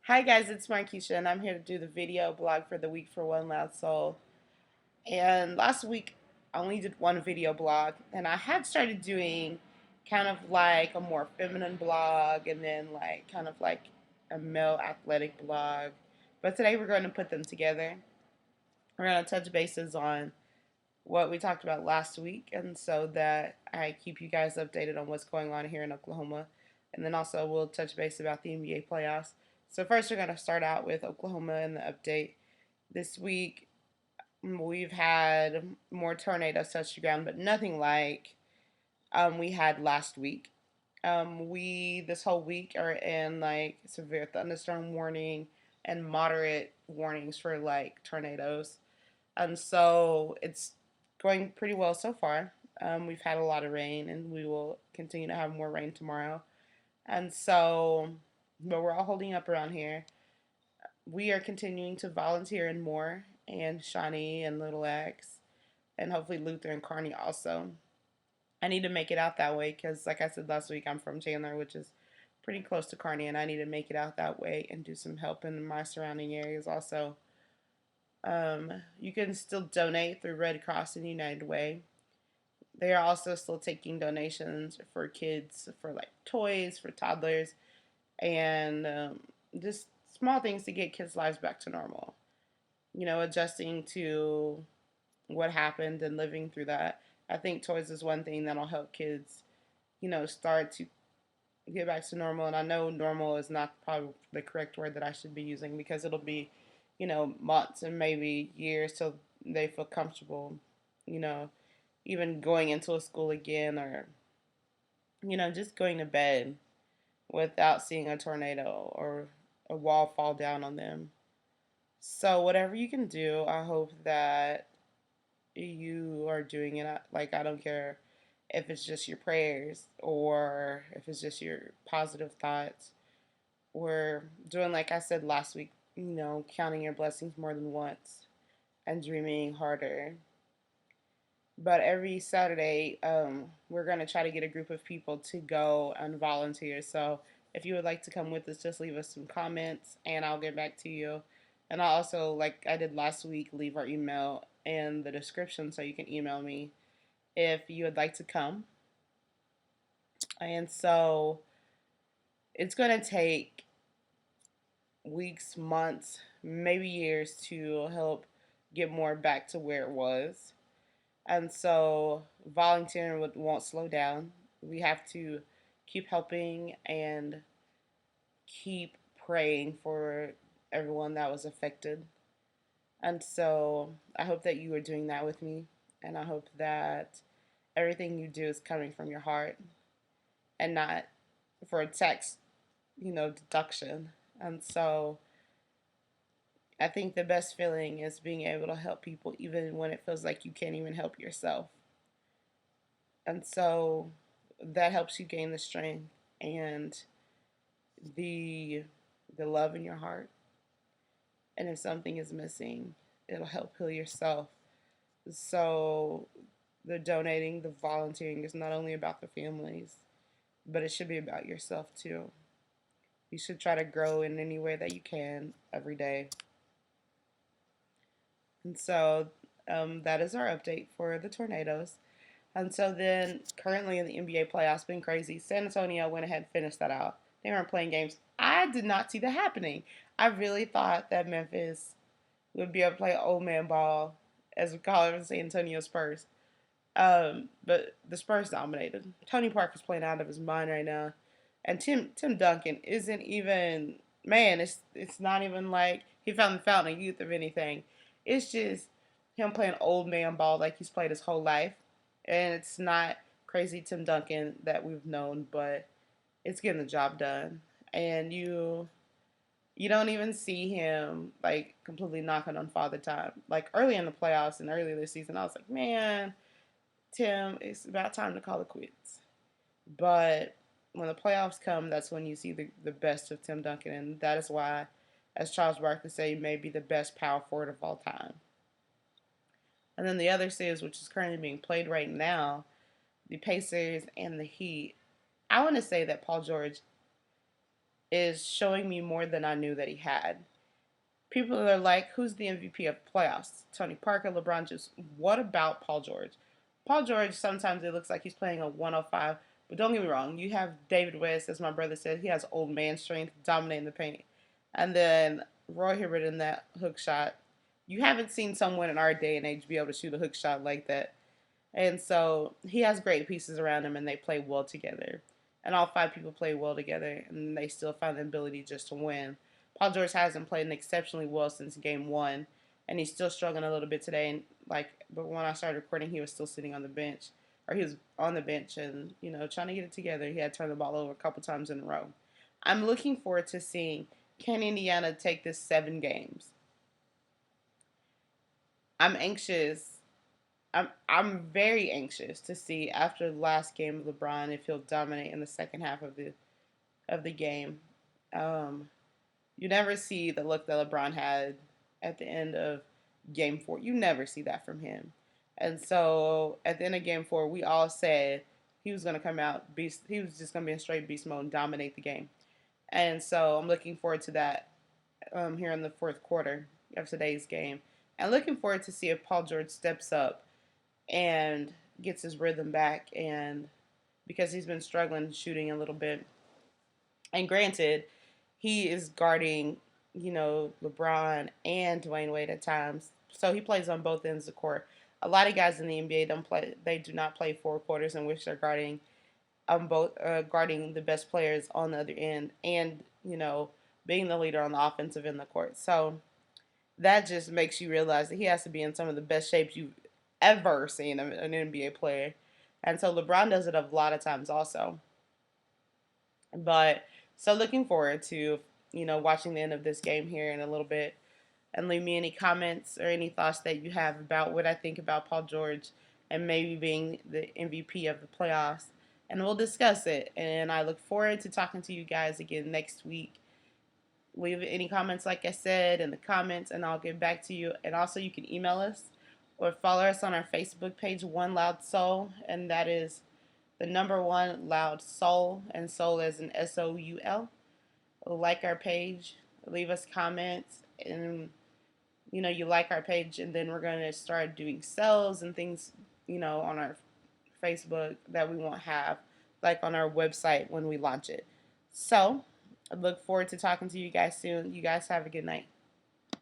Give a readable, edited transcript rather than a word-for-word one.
Hi guys, it's Markeisha and I'm here to do the video blog for the week for One Loud Soul. And last week I only did one video blog and I had started doing kind of like a more feminine blog and then like kind of like a male athletic blog. But today we're going to put them together. We're going to touch bases on what we talked about last week and so that I keep you guys updated on what's going on here in Oklahoma. And then also we'll touch base about the NBA playoffs. So first we're going to start out with Oklahoma and the update. This week we've had more tornadoes touch the ground, but nothing like we had last week. We this whole week are in like severe thunderstorm warning and moderate warnings for like tornadoes. And so it's going pretty well so far. We've had a lot of rain and we will continue to have more rain tomorrow. And so, but we're all holding up around here. We are continuing to volunteer in Moore and Shawnee and Little X and hopefully Luther and Kearney also. I need to make it out that way because, like I said last week, I'm from Chandler, which is pretty close to Kearney, and I need to make it out that way and do some help in my surrounding areas also. You can still donate through Red Cross and United Way. They are also still taking donations for kids, for like toys, for toddlers, and just small things to get kids' lives back to normal. Adjusting to what happened and living through that. I think toys is one thing that'll help kids, start to get back to normal. And I know normal is not probably the correct word that I should be using because it'll be, months and maybe years till they feel comfortable, you know, even going into a school again or, just going to bed without seeing a tornado or a wall fall down on them. So, whatever you can do, I hope that you are doing it. Like, I don't care if it's just your prayers or if it's just your positive thoughts. We're doing, like I said last week, counting your blessings more than once and dreaming harder. But every Saturday, we're going to try to get a group of people to go and volunteer. So if you would like to come with us, just leave us some comments and I'll get back to you. And I'll also, like I did last week, leave our email in the description so you can email me if you would like to come. And so it's going to take weeks, months, maybe years to help get more back to where it was. And so volunteering won't slow down. We have to keep helping and keep praying for everyone that was affected. And so I hope that you are doing that with me. And I hope that everything you do is coming from your heart and not for a tax, deduction. And so I think the best feeling is being able to help people even when it feels like you can't even help yourself. And so that helps you gain the strength and the the love in your heart. And if something is missing, it'll help heal yourself. So the donating, the volunteering is not only about the families, but it should be about yourself too. You should try to grow in any way that you can every day. And so that is our update for the tornadoes. And so then, currently in the NBA playoffs, been crazy. San Antonio went ahead and finished that out. They weren't playing games. I did not see that happening. I really thought that Memphis would be able to play old man ball, as we call it, San Antonio Spurs. But the Spurs dominated. Tony Parker's playing out of his mind right now, and Tim Duncan isn't even, man. It's not even like he found the fountain of youth of anything. It's just him playing old man ball like he's played his whole life, and it's not crazy Tim Duncan that we've known, but it's getting the job done. And you don't even see him like completely knocking on father time. Like early in the playoffs and earlier this season, I was like, man, Tim, it's about time to call it quits. But when the playoffs come, that's when you see the best of Tim Duncan, and that is why, as Charles Barkley said, he may be the best power forward of all time. And then the other series, which is currently being played right now, the Pacers and the Heat. I want to say that Paul George is showing me more than I knew that he had. People are like, who's the MVP of playoffs? Tony Parker, LeBron James. What about Paul George? Paul George, sometimes it looks like he's playing a 105, but don't get me wrong. You have David West, as my brother said, he has old man strength, dominating the paint. And then Roy Hibbert in that hook shot. You haven't seen someone in our day and age be able to shoot a hook shot like that. And so he has great pieces around him, and they play well together. And all five people play well together, and they still find the ability just to win. Paul George hasn't played exceptionally well since game one, and he's still struggling a little bit today. And but when I started recording, he was still sitting on the bench, or he was on the bench, and trying to get it together. He had turned the ball over a couple times in a row. I'm looking forward to seeing, can Indiana take this 7 games. I'm anxious. I'm very anxious to see after the last game of LeBron if he'll dominate in the second half of the game. Um, you never see the look that LeBron had at the end of game 4. You never see that from him. And so at the end of game 4, we all said he was going to come out beast. He was just going to be in straight beast mode and dominate the game. And so I'm looking forward to that here in the fourth quarter of today's game. And looking forward to see if Paul George steps up and gets his rhythm back, and because he's been struggling shooting a little bit. And granted, he is guarding, LeBron and Dwayne Wade at times. So he plays on both ends of the court. A lot of guys in the NBA don't play. They do not play 4 quarters in which they're guarding the best players on the other end, and being the leader on the offensive end of the court. So that just makes you realize that he has to be in some of the best shapes you've ever seen an NBA player. And so LeBron does it a lot of times also. But so looking forward to, watching the end of this game here in a little bit, and leave me any comments or any thoughts that you have about what I think about Paul George and maybe being the MVP of the playoffs. And we'll discuss it. And I look forward to talking to you guys again next week. Leave any comments, like I said, in the comments, and I'll get back to you. And also, you can email us or follow us on our Facebook page, One Loud Soul, and that is the number one Loud Soul, and soul as in SOUL. Like our page, leave us comments, and you like our page, and then we're going to start doing sales and things, on our Facebook that we won't have, like on our website when we launch it. So, I look forward to talking to you guys soon. You guys have a good night.